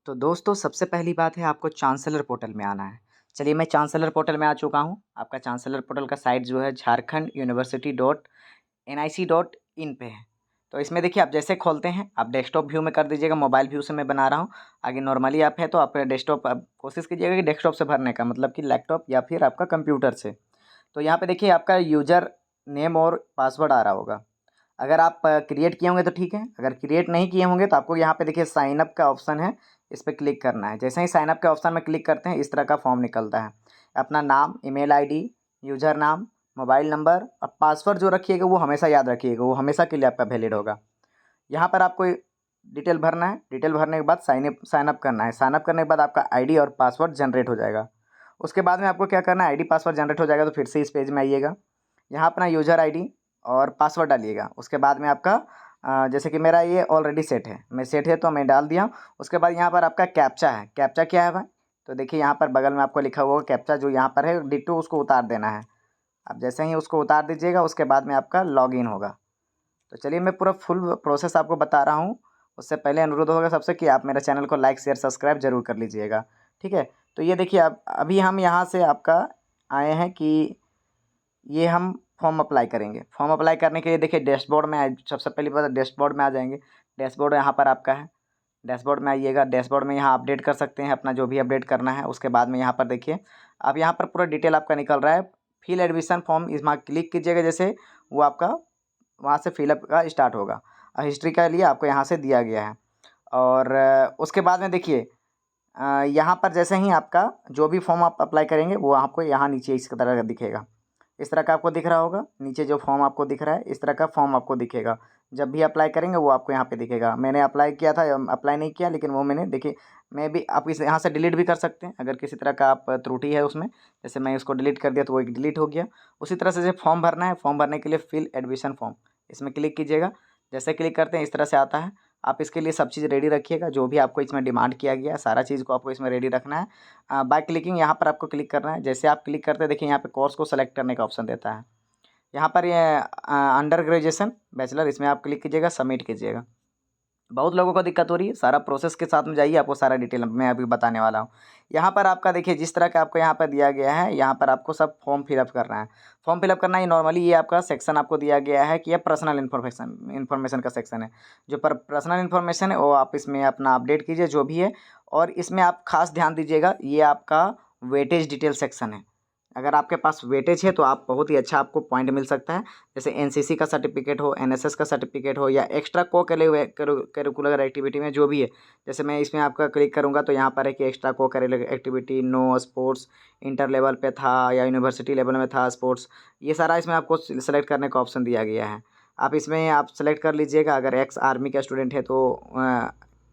तो दोस्तों सबसे पहली बात है आपको चांसलर पोर्टल में आना है। चलिए मैं चांसलर पोर्टल में आ चुका हूँ। आपका चांसलर पोर्टल का साइट जो है झारखंड यूनिवर्सिटी डॉट NIC.in पे है। तो इसमें देखिए आप जैसे खोलते हैं आप डेस्कटॉप व्यू में कर दीजिएगा। मोबाइल व्यू से मैं बना रहा हूँ। आगे नॉर्मली आप है तो आप डेस्कटॉप कोशिश कीजिएगा कि डेस्कटॉप से भरने का, मतलब कि लैपटॉप या फिर आपका कंप्यूटर से। तो यहाँ पे देखिए आपका यूजर नेम और पासवर्ड आ रहा होगा। अगर आप क्रिएट किए होंगे तो ठीक है, अगर क्रिएट नहीं किए होंगे तो आपको यहाँ पे देखिए साइन अप का ऑप्शन है, इस पर क्लिक करना है। जैसे ही साइन अप के ऑप्शन में क्लिक करते हैं इस तरह का फॉर्म निकलता है। अपना नाम, ईमेल आईडी, यूजर नाम, मोबाइल नंबर और पासवर्ड जो रखिएगा वो हमेशा याद रखिएगा, वो हमेशा के लिए आपका वैलिड होगा। यहाँ पर आपको डिटेल भरना है। डिटेल भरने के बाद साइन अप करना है। साइन अप करने के बाद आपका आईडी और पासवर्ड जनरेट हो जाएगा। उसके बाद में आपको क्या करना है, आईडी पासवर्ड जनरेट हो जाएगा तो फिर से इस पेज में आइएगा। यहाँ अपना यूजर आईडी और पासवर्ड डालिएगा। उसके बाद में आपका जैसे कि मेरा ये ऑलरेडी सेट है, मैं सेट है तो मैं डाल दिया। उसके बाद यहाँ पर आपका कैप्चा है। कैप्चा क्या है भाई, तो देखिए यहाँ पर बगल में आपको लिखा हुआ होगा कैप्चा, जो यहाँ पर है डिट्टो उसको उतार देना है। आप जैसे ही उसको उतार दीजिएगा उसके बाद में आपका लॉगिन होगा। तो चलिए मैं पूरा फुल प्रोसेस आपको बता रहा हूँ। उससे पहले अनुरोध होगा सबसे कि आप मेरे चैनल को लाइक शेयर सब्सक्राइब जरूर कर लीजिएगा, ठीक है। तो ये देखिए आप अभी हम यहाँ से आपका आए हैं कि ये हम फॉर्म अप्लाई करेंगे। फॉर्म अप्लाई करने के लिए देखिए डैशबोर्ड में सबसे पहली बात डैशबोर्ड में आ जाएंगे। डैशबोर्ड यहाँ पर आपका है, डैशबोर्ड में आइएगा। डैशबोर्ड में यहाँ अपडेट कर सकते हैं अपना जो भी अपडेट करना है। उसके बाद में यहाँ पर देखिए अब यहाँ पर पूरा डिटेल आपका निकल रहा है। फिल एडमिशन फॉर्म, इसमें क्लिक कीजिएगा जैसे वो आपका वहाँ से फिलअप का स्टार्ट होगा। हिस्ट्री का लिए आपको यहाँ से दिया गया है। और उसके बाद में देखिए यहाँ पर जैसे ही आपका जो भी फॉर्म आप अप्लाई करेंगे वो आपको यहाँ नीचे इस तरह का दिखेगा। इस तरह का आपको दिख रहा होगा नीचे जो फॉर्म आपको दिख रहा है, इस तरह का फॉर्म आपको दिखेगा। जब भी अप्लाई करेंगे वो आपको यहाँ पे दिखेगा। मैंने अप्लाई किया था, अप्लाई नहीं किया, लेकिन वो मैंने देखिए मैं भी आप इस यहाँ से डिलीट भी कर सकते हैं अगर किसी तरह का आप त्रुटि है उसमें। जैसे मैं इसको डिलीट कर दिया तो वो एक डिलीट हो गया। उसी तरह से फॉर्म भरना है। फॉर्म भरने के लिए फिल एडमिशन फॉर्म, इसमें क्लिक कीजिएगा। जैसे क्लिक करते हैं इस तरह से आता है। आप इसके लिए सब चीज़ रेडी रखिएगा, जो भी आपको इसमें डिमांड किया गया है सारा चीज़ को आपको इसमें रेडी रखना है। बाय क्लिकिंग यहाँ पर आपको क्लिक करना है। जैसे आप क्लिक करते हैं देखिए यहाँ पे कोर्स को सेलेक्ट करने का ऑप्शन देता है। यहाँ पर ये अंडर ग्रेजुएशन बैचलर, इसमें आप क्लिक कीजिएगा, सबमिट कीजिएगा। बहुत लोगों को दिक्कत हो रही है, सारा प्रोसेस के साथ में जाइए, आपको सारा डिटेल मैं अभी बताने वाला हूँ। यहाँ पर आपका देखिए जिस तरह का आपको यहाँ पर दिया गया है, यहाँ पर आपको सब फॉर्म फिलअप करना है। फॉर्म फिलअप करना है नॉर्मली ये आपका सेक्शन आपको दिया गया है कि यह पर्सनल इन्फॉर्मेशन का सेक्शन है। जो पर्सनल इन्फॉर्मेशन है वो आप इसमें अपना अपडेट कीजिए जो भी है। और इसमें आप खास ध्यान दीजिएगा, ये आपका वेटेज डिटेल सेक्शन है। अगर आपके पास वेटेज है तो आप बहुत ही अच्छा आपको पॉइंट मिल सकता है। जैसे NCC का सर्टिफिकेट हो, NSS का सर्टिफिकेट हो, या एक्स्ट्रा को करिकुलर एक्टिविटी में जो भी है। जैसे मैं इसमें आपका क्लिक करूँगा तो यहाँ पर है कि extra co curricular activity, no sports, inter level पे था या यूनिवर्सिटी लेवल में था स्पोर्ट्स, ये सारा इसमें आपको सेलेक्ट करने का ऑप्शन दिया गया है। आप इसमें आप सेलेक्ट कर लीजिएगा। अगर एक्स आर्मी का स्टूडेंट है तो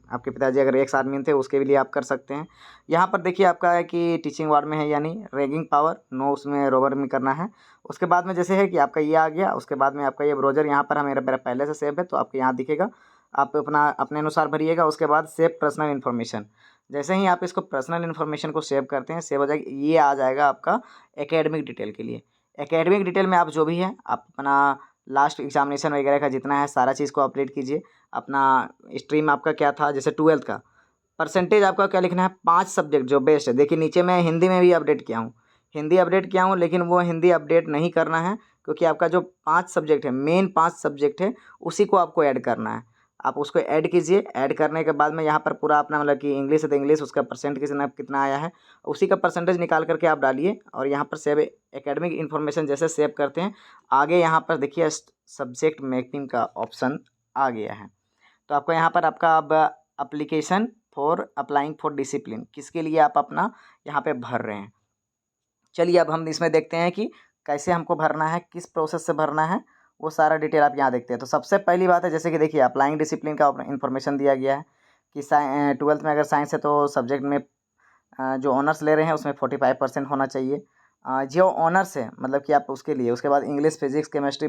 आपके पिताजी अगर एक्स आर्मी थे उसके लिए आप कर सकते हैं। यहाँ पर देखिए आपका है कि टीचिंग वार्ड में है यानी रैगिंग पावर नो, उसमें रोवर में करना है। उसके बाद में जैसे है कि आपका ये आ गया। उसके बाद में आपका ये ब्राउज़र यहाँ पर मेरा पहले से सेव है तो आपको यहाँ दिखेगा। आप अपने अनुसार भरिएगा। उसके बाद सेव पर्सनल इन्फॉर्मेशन, जैसे ही आप इसको पर्सनल इन्फॉर्मेशन को सेव करते हैं, सेव हो जाएगा, ये आ जाएगा आपका एकेडमिक डिटेल के लिए। एकेडमिक डिटेल में आप जो भी है आप अपना लास्ट एग्जामिनेशन वगैरह का जितना है सारा चीज़ को अपडेट कीजिए। अपना स्ट्रीम आपका क्या था, जैसे 12th का परसेंटेज आपका क्या लिखना है, 5 सब्जेक्ट जो बेस्ट है। देखिए नीचे मैं हिंदी में भी अपडेट किया हूँ, हिंदी अपडेट किया हूँ, लेकिन वो हिंदी अपडेट नहीं करना है क्योंकि आपका जो 5 सब्जेक्ट है, मेन 5 सब्जेक्ट है, उसी को आपको ऐड करना है। आप उसको ऐड कीजिए। ऐड करने के बाद में यहाँ पर पूरा अपना मतलब कि इंग्लिश है तो इंग्लिश उसका परसेंट कितना आया है उसी का परसेंटेज निकाल करके आप डालिए। और यहाँ पर सेव एकेडमिक इन्फॉर्मेशन जैसे सेव करते हैं, आगे यहाँ पर देखिए सब्जेक्ट मैपिंग का ऑप्शन आ गया है। तो आपको यहाँ पर आपका अब application for applying for discipline, किसके लिए आप अपना यहाँ पे भर रहे हैं। चलिए अब हम इसमें देखते हैं कि कैसे हमको भरना है, किस प्रोसेस से भरना है, वो सारा डिटेल आप यहाँ देखते हैं। तो सबसे पहली बात है जैसे कि देखिए अप्लाइंग डिसिप्लिन का इन्फॉर्मेशन दिया गया है कि 12th में अगर साइंस है तो सब्जेक्ट में जो ऑनर्स ले रहे हैं उसमें 45% होना चाहिए। जो ऑनर्स है मतलब कि आप उसके लिए, उसके बाद इंग्लिश, फिजिक्स, केमिस्ट्री,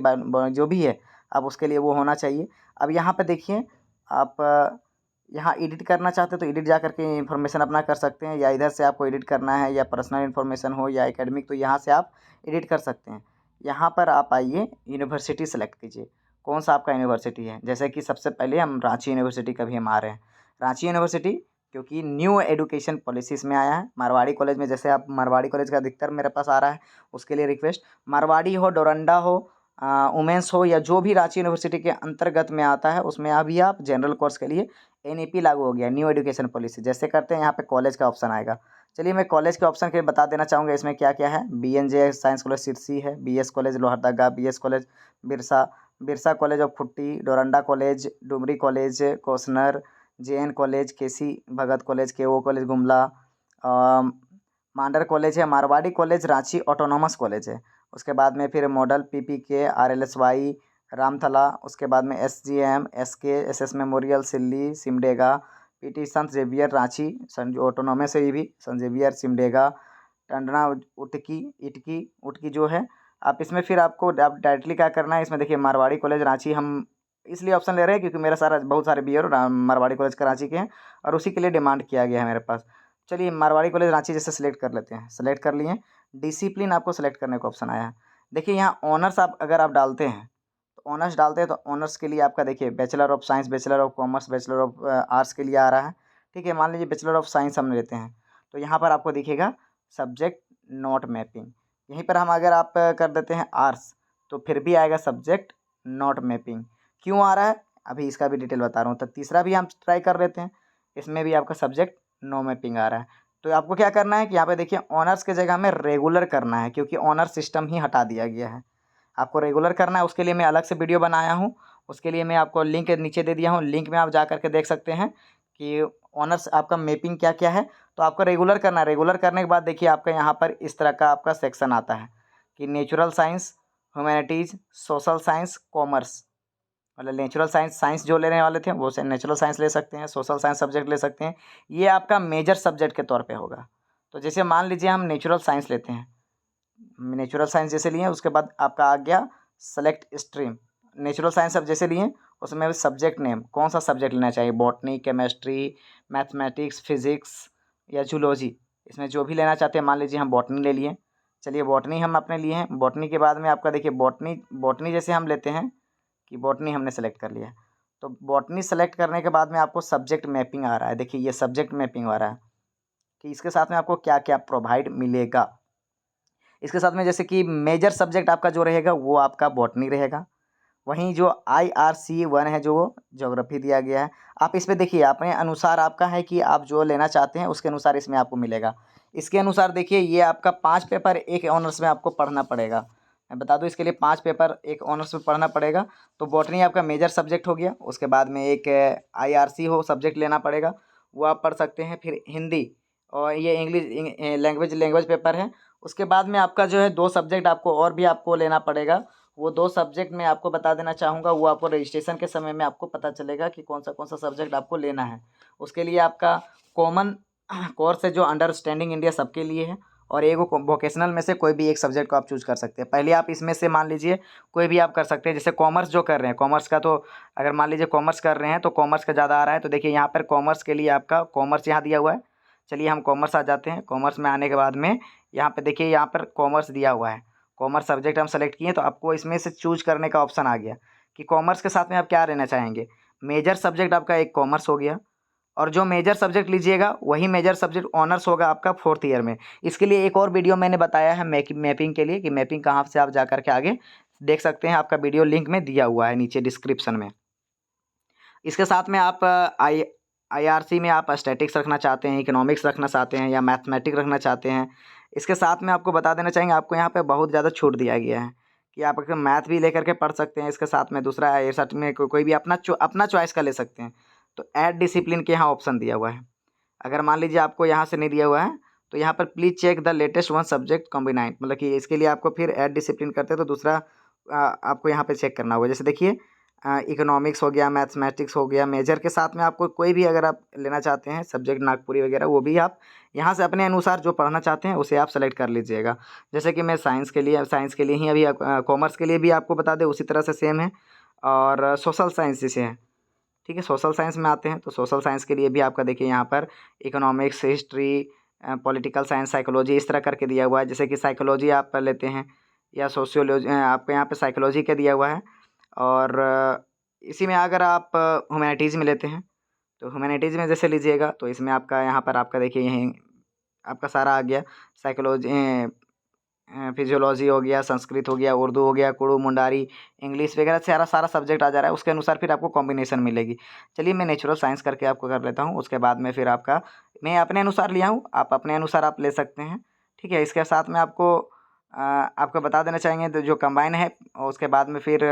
जो भी है आप उसके लिए वो होना चाहिए। अब यहाँ पे देखिए आप यहाँ एडिट करना चाहते हैं तो एडिट जा करके इन्फॉर्मेशन अपना कर सकते हैं, या इधर से आपको एडिट करना है या पर्सनल इन्फॉर्मेशन हो या एकेडमिक, तो यहाँ से आप एडिट कर सकते हैं। यहाँ पर आप आइए, यूनिवर्सिटी सेलेक्ट कीजिए, कौन सा आपका यूनिवर्सिटी है। जैसे कि सबसे पहले हम रांची यूनिवर्सिटी का भी हम आ रहे हैं, रांची यूनिवर्सिटी, क्योंकि न्यू एजुकेशन पॉलिसी इसमें आया है। मारवाड़ी कॉलेज में, जैसे आप मारवाड़ी कॉलेज का अधिकतर मेरे पास आ रहा है, उसके लिए रिक्वेस्ट, मारवाड़ी हो, डोरंडा हो, वुमेंस हो, या जो भी रांची यूनिवर्सिटी के अंतर्गत में आता है उसमें अभी आप जनरल कोर्स के लिए एनईपी लागू हो गया, न्यू एजुकेशन पॉलिसी। जैसे करते हैं यहाँ पे कॉलेज का ऑप्शन आएगा। चलिए मैं कॉलेज के ऑप्शन के बता देना चाहूँगा इसमें क्या क्या है। BNJ साइंस कॉलेज सिरसी है, BS college Lohardaga, BS college Birsa, Birsa college of Khutti, Doranda college, Dumri college Kosnar, JN college, KC Bhagat college, KO college Gumla, Mandar college है, Marwari college Ranchi autonomous college है। उसके बाद में फिर मॉडल PPK, RLSY रामथला, उसके बाद में SGM, SK, SS मेमोरियल सिल्ली, सिमडेगा, PT संत जेवियर रांची, संत ऑटोनॉमस है ये भी, संत जेवियर सिमडेगा, टंडना उटकी, इटकी उटकी जो है। आप इसमें फिर आपको आप डायरेक्टली क्या करना है, इसमें देखिए मारवाड़ी कॉलेज रांची हम इसलिए ऑप्शन ले रहे हैं क्योंकि मेरा सारा बहुत सारे BR मारवाड़ी कॉलेज कराची के हैं और उसी के लिए डिमांड किया गया है मेरे पास। चलिए मारवाड़ी कॉलेज रांची जैसे सेलेक्ट कर लेते हैं, सेलेक्ट कर लिए। डिसिप्लिन आपको सेलेक्ट करने का ऑप्शन आया है। देखिए यहाँ ऑनर्स आप अगर आप डालते हैं तो ऑनर्स डालते हैं तो ऑनर्स के लिए आपका देखिए bachelor of science, bachelor of commerce, bachelor of arts के लिए आ रहा है। ठीक है, मान लीजिए बैचलर ऑफ साइंस हम लेते हैं तो यहाँ पर आपको दिखेगा सब्जेक्ट नॉट मैपिंग। यहीं पर हम अगर आप कर देते हैं आर्ट्स तो फिर भी आएगा सब्जेक्ट नॉट मैपिंग। क्यों आ रहा है अभी इसका भी डिटेल बता रहा हूँ। तो तीसरा भी हम ट्राई कर लेते हैं, इसमें भी आपका सब्जेक्ट नो मैपिंग आ रहा है। तो आपको क्या करना है कि यहाँ पे देखिए ऑनर्स के जगह में रेगुलर करना है क्योंकि ऑनर्स सिस्टम ही हटा दिया गया है। आपको रेगुलर करना है, उसके लिए मैं अलग से वीडियो बनाया हूँ, उसके लिए मैं आपको लिंक नीचे दे दिया हूँ, लिंक में आप जा करके देख सकते हैं कि ऑनर्स आपका मैपिंग क्या क्या है। तो आपको रेगुलर करना है। रेगुलर करने के बाद देखिए आपका यहाँ पर इस तरह का आपका सेक्शन आता है कि natural science, humanities, social science, commerce, मतलब नेचुरल साइंस, साइंस जो लेने वाले थे वो नेचुरल साइंस ले सकते हैं, सोशल साइंस सब्जेक्ट ले सकते हैं। ये आपका मेजर सब्जेक्ट के तौर पे होगा। तो जैसे मान लीजिए हम नेचुरल साइंस लेते हैं, नेचुरल साइंस जैसे लिए उसके बाद आपका आ गया सेलेक्ट स्ट्रीम। नेचुरल साइंस अब जैसे लिए उसमें सब्जेक्ट नेम कौन सा सब्जेक्ट लेना चाहिए, बॉटनी, केमिस्ट्री, मैथमेटिक्स, फिजिक्स या जूलॉजी, इसमें जो भी लेना चाहते हैं। मान लीजिए हम बॉटनी ले लिए, चलिए बॉटनी हम अपने लिए हैं। बॉटनी के बाद में आपका देखिए बॉटनी जैसे हम लेते हैं कि बॉटनी हमने सेलेक्ट कर लिया, तो बॉटनी सेलेक्ट करने के बाद में आपको सब्जेक्ट मैपिंग आ रहा है। देखिए ये सब्जेक्ट मैपिंग आ रहा है कि इसके साथ में आपको क्या क्या प्रोवाइड मिलेगा। इसके साथ में जैसे कि मेजर सब्जेक्ट आपका जो रहेगा वो आपका बॉटनी रहेगा। वहीं जो IRC1 है जो ज्योग्राफी दिया गया है। आप इस पे देखिए अपने अनुसार आपका है कि आप जो लेना चाहते हैं उसके अनुसार इसमें आपको मिलेगा। इसके अनुसार देखिए ये आपका 5 पेपर एक ऑनर्स में आपको पढ़ना पड़ेगा। मैं बता दूं इसके लिए 5 पेपर एक ऑनर्स में पढ़ना पड़ेगा। तो बॉटनी आपका मेजर सब्जेक्ट हो गया। उसके बाद में एक IRC हो सब्जेक्ट लेना पड़ेगा, वो आप पढ़ सकते हैं। फिर हिंदी और ये इंग्लिश लैंग्वेज पेपर है। उसके बाद में आपका जो है 2 सब्जेक्ट आपको और भी आपको लेना पड़ेगा। वो 2 सब्जेक्ट मैं आपको बता देना चाहूँगा, वो आपको रजिस्ट्रेशन के समय में आपको पता चलेगा कि कौन सा सब्जेक्ट आपको लेना है। उसके लिए आपका कॉमन कोर्स है जो अंडरस्टैंडिंग इंडिया सबके लिए है, और एक वोकेशनल में से कोई भी एक सब्जेक्ट को आप चूज़ कर सकते हैं। पहले आप इसमें से मान लीजिए कोई भी आप कर सकते हैं। जैसे कॉमर्स जो कर रहे हैं, कॉमर्स का तो अगर मान लीजिए कॉमर्स कर रहे हैं तो कॉमर्स का ज़्यादा आ रहा है। तो देखिए यहाँ पर कॉमर्स के लिए आपका कॉमर्स यहाँ दिया हुआ है। चलिए हम कॉमर्स आ जाते हैं। कॉमर्स में आने के बाद में यहाँ पे देखिए यहाँ पर कॉमर्स दिया हुआ है। कॉमर्स सब्जेक्ट हम सेलेक्ट किए तो आपको इसमें से चूज करने का ऑप्शन आ गया कि कॉमर्स के साथ में आप क्या लेना चाहेंगे। मेजर सब्जेक्ट आपका एक कॉमर्स हो गया, और जो मेजर सब्जेक्ट लीजिएगा वही मेजर सब्जेक्ट ऑनर्स होगा आपका 4th ईयर में। इसके लिए एक और वीडियो मैंने बताया है मैपिंग के लिए कि मैपिंग कहाँ से आप जा करके आगे देख सकते हैं। आपका वीडियो लिंक में दिया हुआ है नीचे डिस्क्रिप्शन में। इसके साथ में आप IRC में आप स्टैटिक्स रखना चाहते हैं, इकोनॉमिक्स रखना चाहते हैं या मैथमेटिक्स रखना चाहते हैं। इसके साथ में आपको बता देना चाहेंगे आपको यहाँ पे बहुत ज़्यादा छूट दिया गया है कि आप अगर मैथ भी लेकर के पढ़ सकते हैं। इसके साथ में दूसरा IRC में कोई भी अपना चॉइस का ले सकते हैं। तो ऐड डिसिप्लिन के यहाँ ऑप्शन दिया हुआ है। अगर मान लीजिए आपको यहाँ से नहीं दिया हुआ है तो यहाँ पर please check the latest one subject combined, मतलब कि इसके लिए आपको फिर ऐड डिसिप्लिन करते हैं तो दूसरा आपको यहाँ पे चेक करना होगा। जैसे देखिए इकोनॉमिक्स हो गया, मैथमेटिक्स हो गया, मेजर के साथ में आपको कोई भी अगर आप लेना चाहते हैं सब्जेक्ट नागपुरी वगैरह, वो भी आप यहाँ से अपने अनुसार जो पढ़ना चाहते हैं उसे आप सेलेक्ट कर लीजिएगा। जैसे कि मैं साइंस के लिए ही अभी कॉमर्स के लिए भी आपको बता दें उसी तरह से सेम है, और सोशल साइंस जैसे है। ठीक है, सोशल साइंस में आते हैं तो सोशल साइंस के लिए भी आपका देखिए यहाँ पर economics, history, political science, psychology इस तरह करके दिया हुआ है। जैसे कि साइकोलॉजी आप लेते हैं या सोशियोलॉजी, आपको यहाँ पे साइकोलॉजी का दिया हुआ है। और इसी में अगर आप ह्यूमैनिटीज़ में लेते हैं तो ह्यूमैनिटीज़ में जैसे लीजिएगा तो इसमें आपका यहाँ पर आपका देखिए यहीं आपका सारा आ गया। साइकोलॉजी, फिजियोलॉजी हो गया, संस्कृत हो गया, उर्दू हो गया, कुड़ू मुंडारी, इंग्लिश वगैरह सारा सारा सब्जेक्ट आ जा रहा है। उसके अनुसार फिर आपको कॉम्बिनेशन मिलेगी। चलिए मैं नेचुरल साइंस करके आपको कर लेता हूँ। उसके बाद में फिर आपका मैं अपने अनुसार लिया हूँ, आप अपने अनुसार आप ले सकते हैं, ठीक है। इसके साथ में आपको बता देना चाहेंगे तो जो कंबाइन है, और उसके बाद में फिर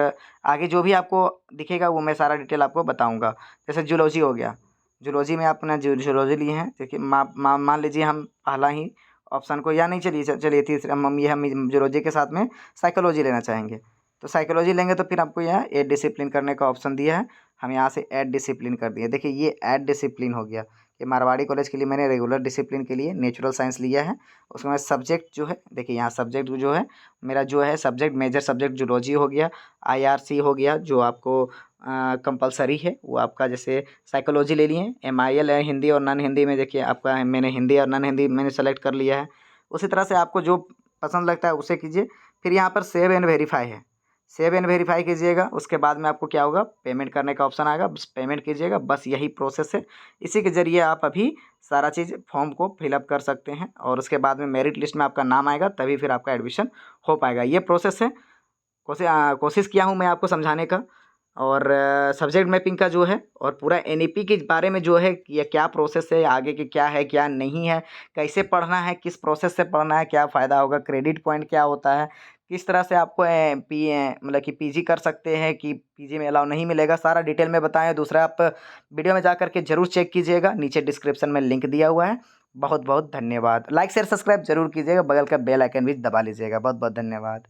आगे जो भी आपको दिखेगा वो मैं सारा डिटेल आपको बताऊँगा। जैसे जूलॉजी हो गया, जूलॉजी में आपने जूलॉजी लिए हैं, देखिए मान लीजिए हम पहला ही ऑप्शन को, या नहीं चलिए चलिए तीसरा हम जूलॉजी के साथ में साइकोलॉजी लेना चाहेंगे। तो साइकोलॉजी लेंगे तो फिर आपको यहाँ ऐड डिसिप्लिन करने का ऑप्शन दिया है, हम यहाँ से ऐड डिसिप्लिन कर दिए। देखिए ये ऐड डिसिप्लिन हो गया। ये मारवाड़ी कॉलेज के लिए मैंने रेगुलर डिसिप्लिन के लिए नेचुरल साइंस लिया है। उसके बाद सब्जेक्ट जो है, देखिए यहाँ सब्जेक्ट जो है मेरा जो है सब्जेक्ट, मेजर सब्जेक्ट जूलॉजी हो गया, IRC हो गया जो आपको कंपलसरी है वो आपका, जैसे साइकोलॉजी ले लिए, MIL है हिंदी और नॉन हिंदी में, देखिए आपका मैंने हिंदी और नॉन हिंदी मैंने सेलेक्ट कर लिया है। उसी तरह से आपको जो पसंद लगता है उसे कीजिए। फिर यहाँ पर सेव एंड वेरीफाई है, सेव एंड वेरीफाई कीजिएगा। उसके बाद में आपको क्या होगा, पेमेंट करने का ऑप्शन आएगा, बस पेमेंट कीजिएगा, बस यही प्रोसेस है। इसी के ज़रिए आप अभी सारा चीज़ फॉर्म को फिलअप कर सकते हैं, और उसके बाद में मेरिट लिस्ट में आपका नाम आएगा, तभी फिर आपका एडमिशन हो पाएगा। ये प्रोसेस है। कोशिश किया हूँ मैं आपको समझाने का, और सब्जेक्ट मैपिंग का जो है, और पूरा NEP के बारे में जो है कि ये क्या प्रोसेस है, आगे की क्या है क्या नहीं है, कैसे पढ़ना है, किस प्रोसेस से पढ़ना है, क्या फ़ायदा होगा, क्रेडिट पॉइंट क्या होता है, किस तरह से आपको मतलब कि PG कर सकते हैं कि PG में अलाउ नहीं मिलेगा, सारा डिटेल में बताएं। दूसरा आप वीडियो में जा करके ज़रूर चेक कीजिएगा, नीचे डिस्क्रिप्शन में लिंक दिया हुआ है। बहुत बहुत धन्यवाद। लाइक शेयर सब्सक्राइब जरूर कीजिएगा, बगल का बेल आइकन भी दबा लीजिएगा। बहुत बहुत धन्यवाद।